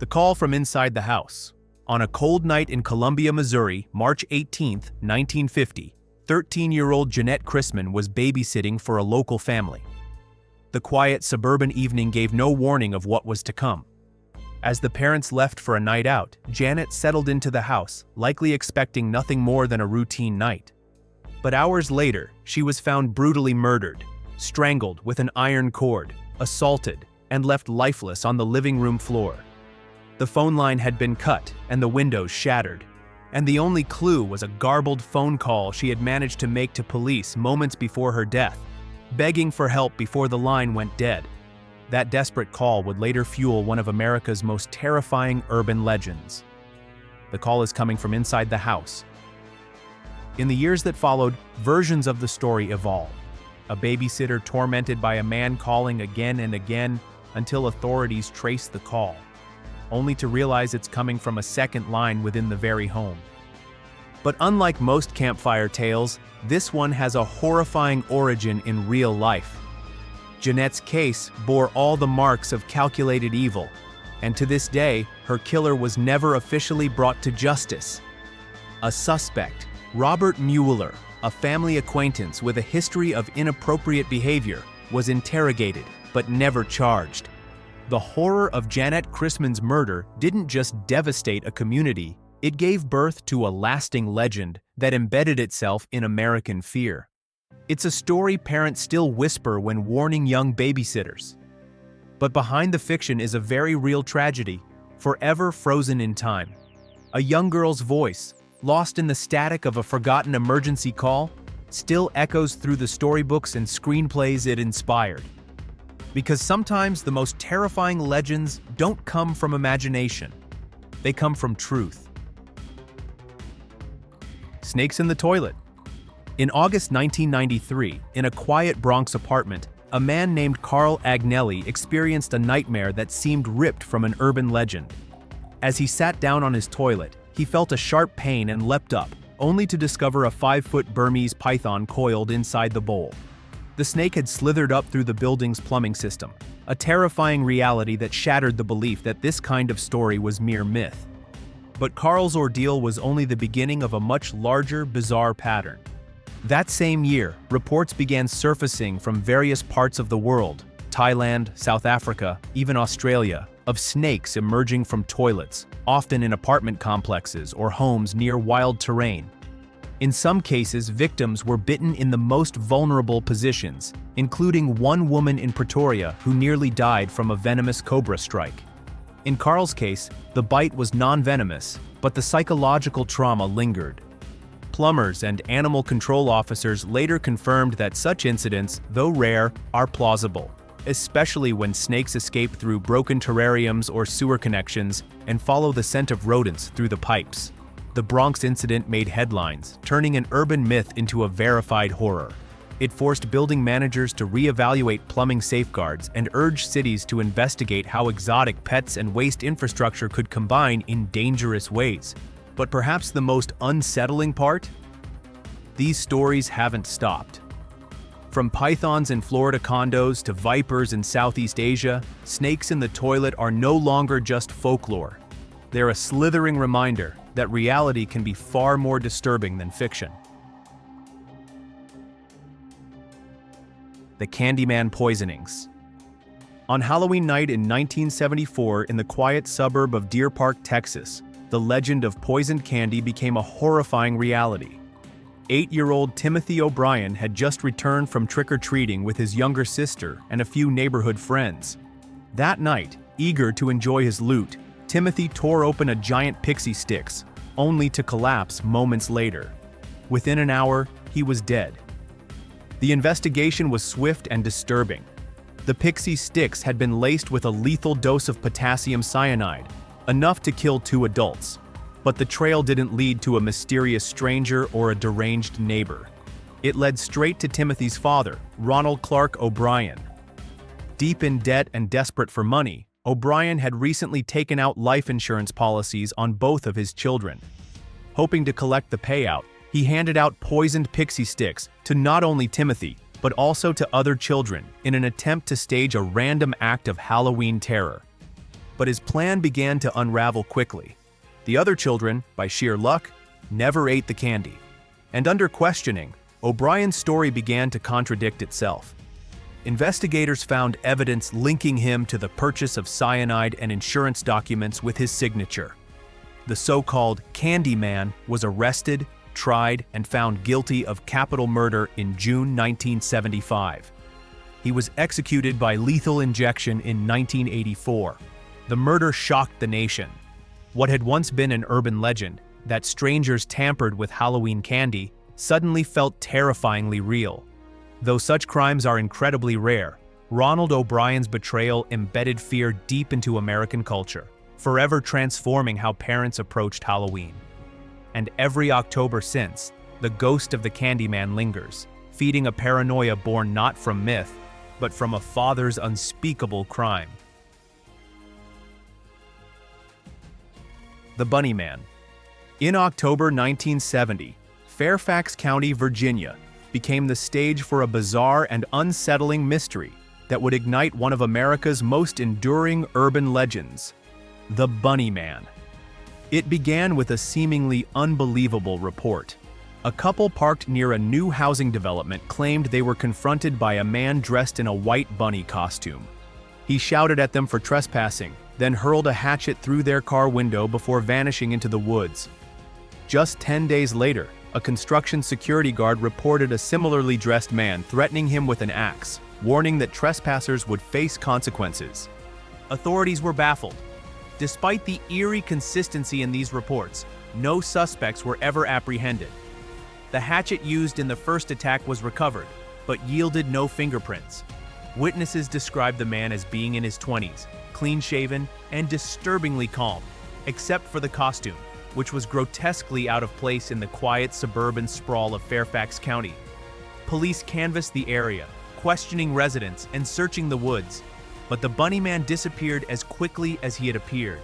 The call from inside the house. On a cold night in Columbia, Missouri, March 18, 1950, 13-year-old Jeanette Chrisman was babysitting for a local family. The quiet suburban evening gave no warning of what was to come. As the parents left for a night out, Janet settled into the house, likely expecting nothing more than a routine night. But hours later, she was found brutally murdered, strangled with an iron cord, assaulted, and left lifeless on the living room floor. The phone line had been cut and the windows shattered, and the only clue was a garbled phone call she had managed to make to police moments before her death, begging for help before the line went dead. That desperate call would later fuel one of America's most terrifying urban legends. The call is coming from inside the house. In the years that followed, versions of the story evolved. A babysitter tormented by a man calling again and again until authorities traced the call, only to realize it's coming from a second line within the very home. But unlike most campfire tales, this one has a horrifying origin in real life. Jeanette's case bore all the marks of calculated evil, and to this day, her killer was never officially brought to justice. A suspect, Robert Mueller, a family acquaintance with a history of inappropriate behavior, was interrogated but never charged. The horror of Jeanette Chrisman's murder didn't just devastate a community, it gave birth to a lasting legend that embedded itself in American fear. It's a story parents still whisper when warning young babysitters. But behind the fiction is a very real tragedy, forever frozen in time. A young girl's voice, lost in the static of a forgotten emergency call, still echoes through the storybooks and screenplays it inspired. Because sometimes the most terrifying legends don't come from imagination. They come from truth. Snakes in the toilet. In August 1993, in a quiet Bronx apartment, a man named Carl Agnelli experienced a nightmare that seemed ripped from an urban legend. As he sat down on his toilet, he felt a sharp pain and leapt up, only to discover a 5-foot Burmese python coiled inside the bowl. The snake had slithered up through the building's plumbing system, a terrifying reality that shattered the belief that this kind of story was mere myth. But Carl's ordeal was only the beginning of a much larger, bizarre pattern. That same year, reports began surfacing from various parts of the world, Thailand, South Africa, even Australia, of snakes emerging from toilets, often in apartment complexes or homes near wild terrain. In some cases, victims were bitten in the most vulnerable positions, including one woman in Pretoria who nearly died from a venomous cobra strike. In Carl's case, the bite was non-venomous, but the psychological trauma lingered. Plumbers and animal control officers later confirmed that such incidents, though rare, are plausible, especially when snakes escape through broken terrariums or sewer connections and follow the scent of rodents through the pipes. The Bronx incident made headlines, turning an urban myth into a verified horror. It forced building managers to reevaluate plumbing safeguards and urged cities to investigate how exotic pets and waste infrastructure could combine in dangerous ways. But perhaps the most unsettling part? These stories haven't stopped. From pythons in Florida condos to vipers in Southeast Asia, snakes in the toilet are no longer just folklore. They're a slithering reminder that reality can be far more disturbing than fiction. The Candyman poisonings. On Halloween night in 1974 in the quiet suburb of Deer Park, Texas, the legend of poisoned candy became a horrifying reality. 8-year-old Timothy O'Brien had just returned from trick-or-treating with his younger sister and a few neighborhood friends. That night, eager to enjoy his loot, Timothy tore open a giant pixie sticks, only to collapse moments later. Within an hour, he was dead. The investigation was swift and disturbing. The pixie sticks had been laced with a lethal dose of potassium cyanide, enough to kill 2 adults. But the trail didn't lead to a mysterious stranger or a deranged neighbor. It led straight to Timothy's father, Ronald Clark O'Brien. Deep in debt and desperate for money, O'Brien had recently taken out life insurance policies on both of his children. Hoping to collect the payout, he handed out poisoned pixie sticks to not only Timothy, but also to other children in an attempt to stage a random act of Halloween terror. but his plan began to unravel quickly. The other children, by sheer luck, never ate the candy. And under questioning, O'Brien's story began to contradict itself. Investigators found evidence linking him to the purchase of cyanide and insurance documents with his signature. The so-called Candyman was arrested, tried, and found guilty of capital murder in June 1975. He was executed by lethal injection in 1984. The murder shocked the nation. What had once been an urban legend, that strangers tampered with Halloween candy, suddenly felt terrifyingly real. Though such crimes are incredibly rare, Ronald O'Brien's betrayal embedded fear deep into American culture, forever transforming how parents approached Halloween. And every October since, the ghost of the Candyman lingers, feeding a paranoia born not from myth, but from a father's unspeakable crime. The Bunnyman. In October 1970, Fairfax County, Virginia, became the stage for a bizarre and unsettling mystery that would ignite one of America's most enduring urban legends, the Bunnyman. It began with a seemingly unbelievable report. A couple parked near a new housing development claimed they were confronted by a man dressed in a white bunny costume. He shouted at them for trespassing, then hurled a hatchet through their car window before vanishing into the woods. Just 10 days later, a construction security guard reported a similarly dressed man threatening him with an axe, warning that trespassers would face consequences. Authorities were baffled. Despite the eerie consistency in these reports, no suspects were ever apprehended. The hatchet used in the first attack was recovered, but yielded no fingerprints. Witnesses described the man as being in his 20s, clean-shaven, and disturbingly calm, except for the costume, which was grotesquely out of place in the quiet suburban sprawl of Fairfax County. Police canvassed the area, questioning residents and searching the woods, but the Bunnyman disappeared as quickly as he had appeared.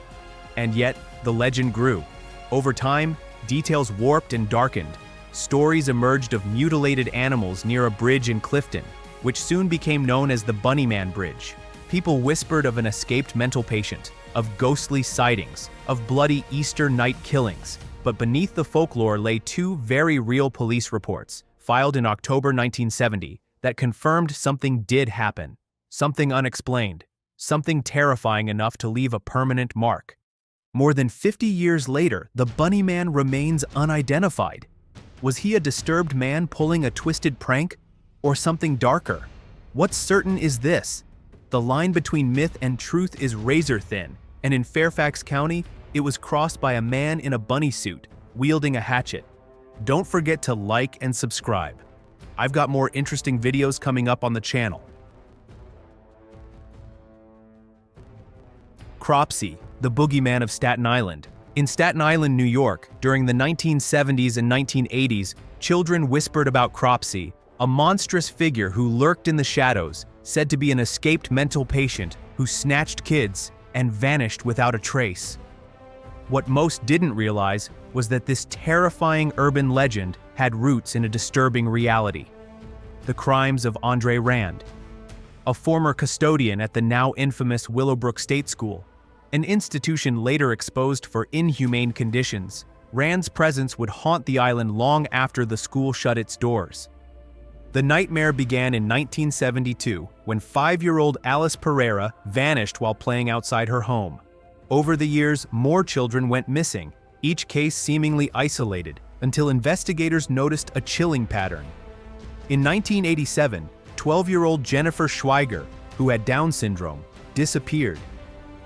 And yet, the legend grew. Over time, details warped and darkened. Stories emerged of mutilated animals near a bridge in Clifton, which soon became known as the Bunnyman Bridge. People whispered of an escaped mental patient, of ghostly sightings, of bloody Easter night killings. But beneath the folklore lay two very real police reports, filed in October 1970, that confirmed something did happen. Something unexplained. Something terrifying enough to leave a permanent mark. More than 50 years later, the Bunnyman remains unidentified. Was he a disturbed man pulling a twisted prank? Or something darker? What's certain is this. The line between myth and truth is razor thin, and in Fairfax County, it was crossed by a man in a bunny suit, wielding a hatchet. Don't forget to like and subscribe. I've got more interesting videos coming up on the channel. Cropsy, the boogeyman of Staten Island. In Staten Island, New York, during the 1970s and 1980s, children whispered about Cropsy, a monstrous figure who lurked in the shadows, said to be an escaped mental patient who snatched kids and vanished without a trace. What most didn't realize was that this terrifying urban legend had roots in a disturbing reality. The crimes of Andre Rand, a former custodian at the now infamous Willowbrook State School, an institution later exposed for inhumane conditions. Rand's presence would haunt the island long after the school shut its doors. The nightmare began in 1972 when 5-year-old Alice Pereira vanished while playing outside her home. Over the years, more children went missing, each case seemingly isolated, until investigators noticed a chilling pattern. In 1987, 12-year-old Jennifer Schweiger, who had Down syndrome, disappeared.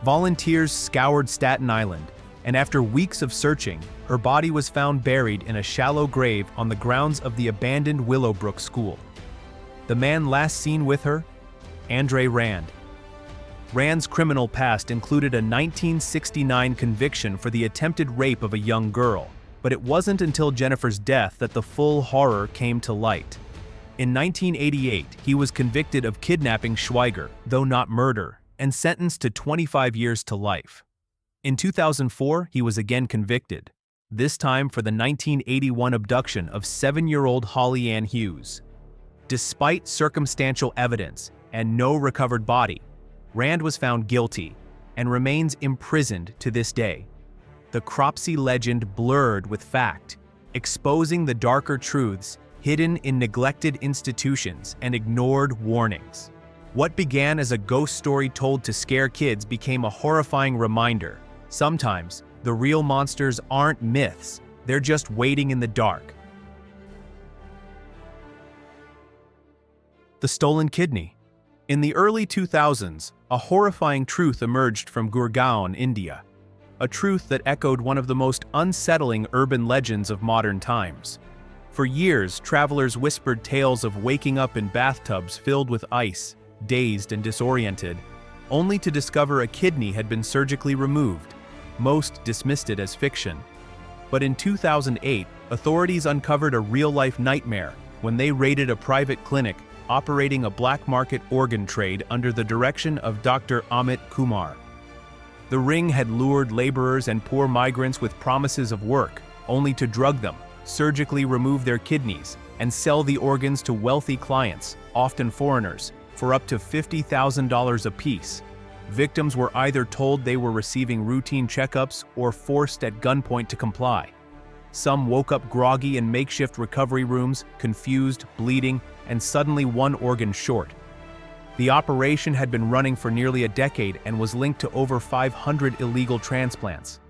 Volunteers scoured Staten Island, and after weeks of searching, her body was found buried in a shallow grave on the grounds of the abandoned Willowbrook School. The man last seen with her? Andre Rand. Rand's criminal past included a 1969 conviction for the attempted rape of a young girl, but it wasn't until Jennifer's death that the full horror came to light. In 1988, he was convicted of kidnapping Schweiger, though not murder, and sentenced to 25 years to life. In 2004, he was again convicted, this time for the 1981 abduction of 7-year-old Holly Ann Hughes. Despite circumstantial evidence and no recovered body, Rand was found guilty, and remains imprisoned to this day. The Cropsy legend blurred with fact, exposing the darker truths hidden in neglected institutions and ignored warnings. What began as a ghost story told to scare kids became a horrifying reminder. Sometimes, the real monsters aren't myths, they're just waiting in the dark. The stolen kidney. In the early 2000s, a horrifying truth emerged from Gurgaon, India. A truth that echoed one of the most unsettling urban legends of modern times. For years, travelers whispered tales of waking up in bathtubs filled with ice, dazed and disoriented, only to discover a kidney had been surgically removed. Most dismissed it as fiction. But in 2008, authorities uncovered a real-life nightmare when they raided a private clinic operating a black market organ trade under the direction of Dr. Amit Kumar. The ring had lured laborers and poor migrants with promises of work, only to drug them, surgically remove their kidneys, and sell the organs to wealthy clients, often foreigners, for up to $50,000 apiece. Victims were either told they were receiving routine checkups or forced at gunpoint to comply. Some woke up groggy in makeshift recovery rooms, confused, bleeding, and suddenly one organ short. The operation had been running for nearly a decade and was linked to over 500 illegal transplants.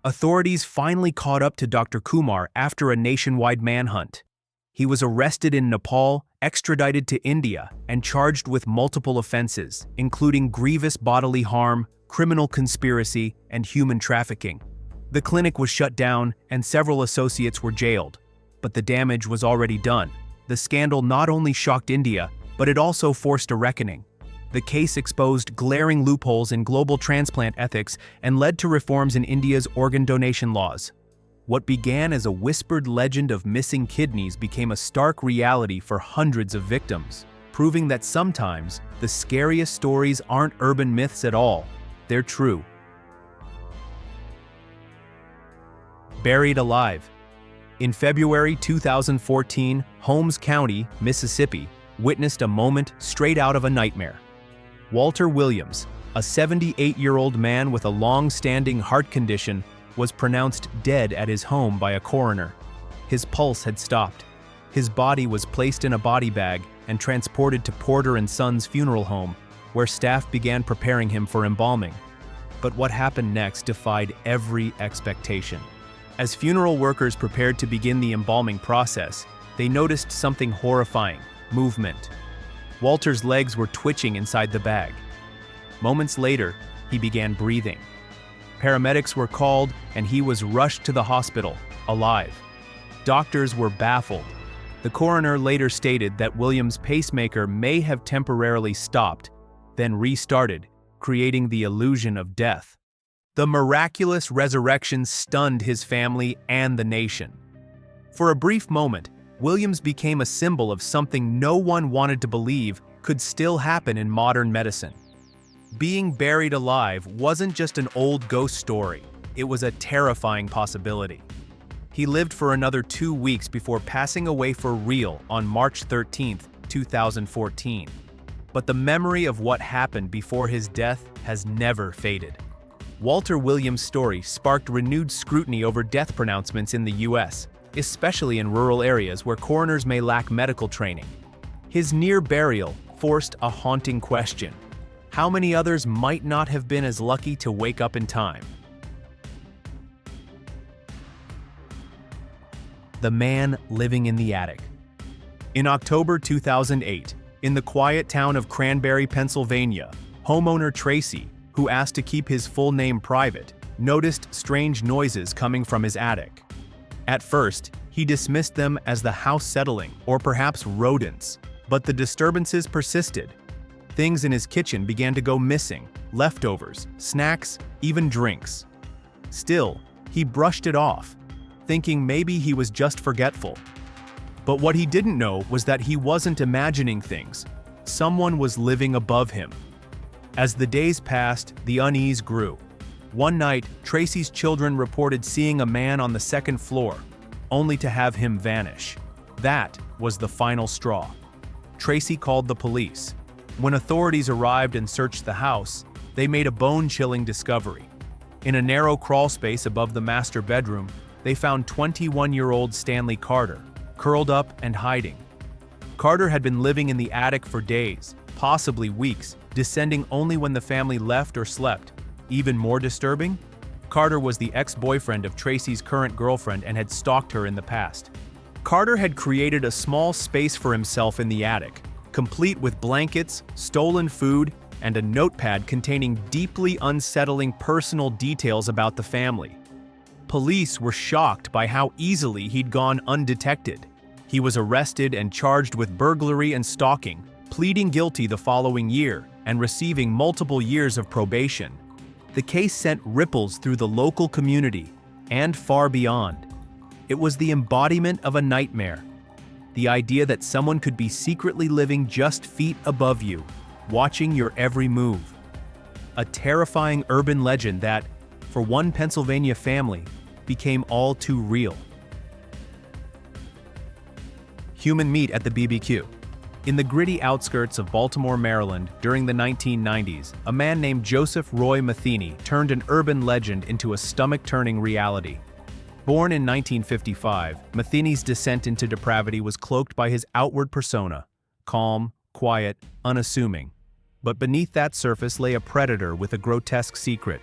Authorities finally caught up to Dr. Kumar after a nationwide manhunt. He was arrested in Nepal, extradited to India, and charged with multiple offenses, including grievous bodily harm, criminal conspiracy, and human trafficking. The clinic was shut down, and several associates were jailed. But the damage was already done. The scandal not only shocked India, but it also forced a reckoning. The case exposed glaring loopholes in global transplant ethics and led to reforms in India's organ donation laws. What began as a whispered legend of missing kidneys became a stark reality for hundreds of victims, proving that sometimes the scariest stories aren't urban myths at all, they're true. Buried alive. In February 2014, Holmes County, Mississippi, witnessed a moment straight out of a nightmare. Walter Williams, a 78-year-old man with a long-standing heart condition, was pronounced dead at his home by a coroner. His pulse had stopped. His body was placed in a body bag and transported to Porter & Sons Funeral Home, where staff began preparing him for embalming. But what happened next defied every expectation. As funeral workers prepared to begin the embalming process, they noticed something horrifying: movement. Walter's legs were twitching inside the bag. Moments later, he began breathing. Paramedics were called, and he was rushed to the hospital, alive. Doctors were baffled. The coroner later stated that Williams' pacemaker may have temporarily stopped, then restarted, creating the illusion of death. The miraculous resurrection stunned his family and the nation. For a brief moment, Williams became a symbol of something no one wanted to believe could still happen in modern medicine. Being buried alive wasn't just an old ghost story, it was a terrifying possibility. He lived for another 2 weeks before passing away for real on March 13, 2014. But the memory of what happened before his death has never faded. Walter Williams' story sparked renewed scrutiny over death pronouncements in the U.S., especially in rural areas where coroners may lack medical training. His near burial forced a haunting question: how many others might not have been as lucky to wake up in time? The man living in the attic. In October 2008, in the quiet town of Cranberry, Pennsylvania, homeowner Tracy, who asked to keep his full name private, noticed strange noises coming from his attic. At first, he dismissed them as the house settling or perhaps rodents, but the disturbances persisted. Things in his kitchen began to go missing: leftovers, snacks, even drinks. Still, he brushed it off, thinking maybe he was just forgetful. But what he didn't know was that he wasn't imagining things. Someone was living above him. As the days passed, the unease grew. One night, Tracy's children reported seeing a man on the second floor, only to have him vanish. That was the final straw. Tracy called the police. When authorities arrived and searched the house, they made a bone-chilling discovery. In a narrow crawl space above the master bedroom, they found 21-year-old Stanley Carter, curled up and hiding. Carter had been living in the attic for days, possibly weeks, descending only when the family left or slept. Even more disturbing? Carter was the ex-boyfriend of Tracy's current girlfriend and had stalked her in the past. Carter had created a small space for himself in the attic, complete with blankets, stolen food, and a notepad containing deeply unsettling personal details about the family. Police were shocked by how easily he'd gone undetected. He was arrested and charged with burglary and stalking, pleading guilty the following year and receiving multiple years of probation. The case sent ripples through the local community and far beyond. It was the embodiment of a nightmare. The idea that someone could be secretly living just feet above you, watching your every move. A terrifying urban legend that, for one Pennsylvania family, became all too real. Human meat at the BBQ. In the gritty outskirts of Baltimore, Maryland, during the 1990s, a man named Joseph Roy Matheny turned an urban legend into a stomach-turning reality. Born in 1955, Matheny's descent into depravity was cloaked by his outward persona, calm, quiet, unassuming. But beneath that surface lay a predator with a grotesque secret.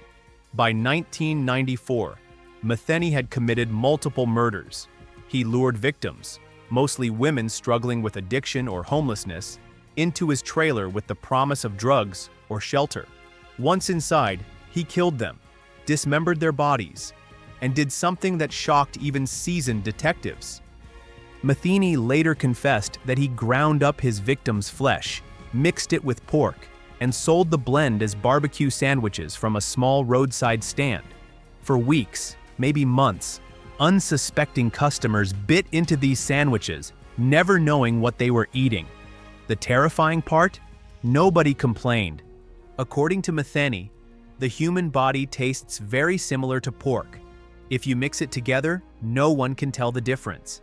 By 1994, Matheny had committed multiple murders. He lured victims, mostly women struggling with addiction or homelessness, into his trailer with the promise of drugs or shelter. Once inside, he killed them, dismembered their bodies, and did something that shocked even seasoned detectives. Matheny later confessed that he ground up his victims' flesh, mixed it with pork, and sold the blend as barbecue sandwiches from a small roadside stand. For weeks, maybe months, unsuspecting customers bit into these sandwiches, never knowing what they were eating. The terrifying part? Nobody complained. According to Matheny, the human body tastes very similar to pork. If you mix it together, no one can tell the difference.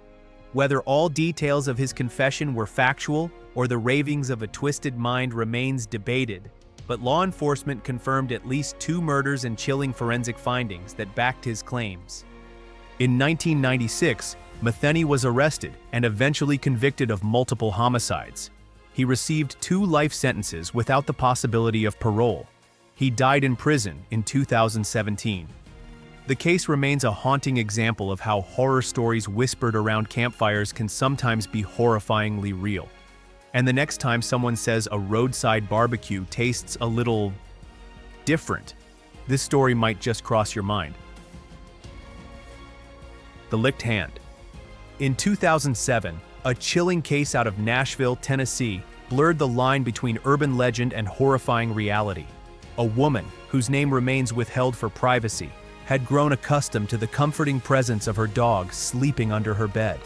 Whether all details of his confession were factual or the ravings of a twisted mind remains debated, but law enforcement confirmed at least 2 murders and chilling forensic findings that backed his claims. In 1996, Matheny was arrested and eventually convicted of multiple homicides. He received 2 life sentences without the possibility of parole. He died in prison in 2017. The case remains a haunting example of how horror stories whispered around campfires can sometimes be horrifyingly real. And the next time someone says a roadside barbecue tastes a little different, this story might just cross your mind. The Licked Hand. In 2007, a chilling case out of Nashville, Tennessee, blurred the line between urban legend and horrifying reality. A woman, whose name remains withheld for privacy, had grown accustomed to the comforting presence of her dog sleeping under her bed.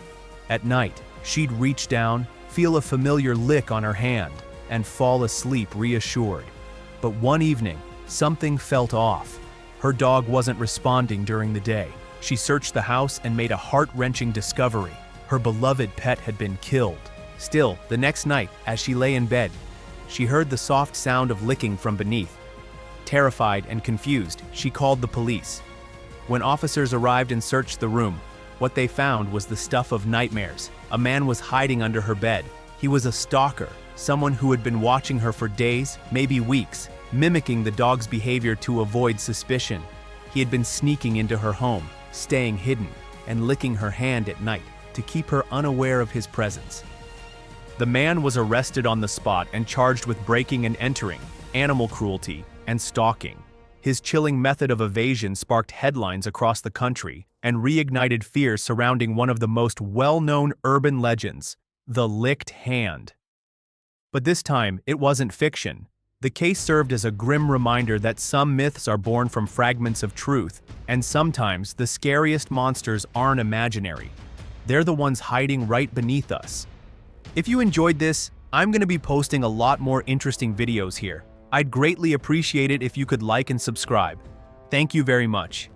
At night, she'd reach down, feel a familiar lick on her hand, and fall asleep reassured. But one evening, something felt off. Her dog wasn't responding during the day. She searched the house and made a heart-wrenching discovery. Her beloved pet had been killed. Still, the next night, as she lay in bed, she heard the soft sound of licking from beneath. Terrified and confused, she called the police. When officers arrived and searched the room, what they found was the stuff of nightmares. A man was hiding under her bed. He was a stalker, someone who had been watching her for days, maybe weeks, mimicking the dog's behavior to avoid suspicion. He had been sneaking into her home, staying hidden, and licking her hand at night to keep her unaware of his presence. The man was arrested on the spot and charged with breaking and entering, animal cruelty, and stalking. His chilling method of evasion sparked headlines across the country and reignited fear surrounding one of the most well-known urban legends, the Licked Hand. But this time, it wasn't fiction. The case served as a grim reminder that some myths are born from fragments of truth, and sometimes the scariest monsters aren't imaginary. They're the ones hiding right beneath us. If you enjoyed this, I'm going to be posting a lot more interesting videos here. I'd greatly appreciate it if you could like and subscribe. Thank you very much.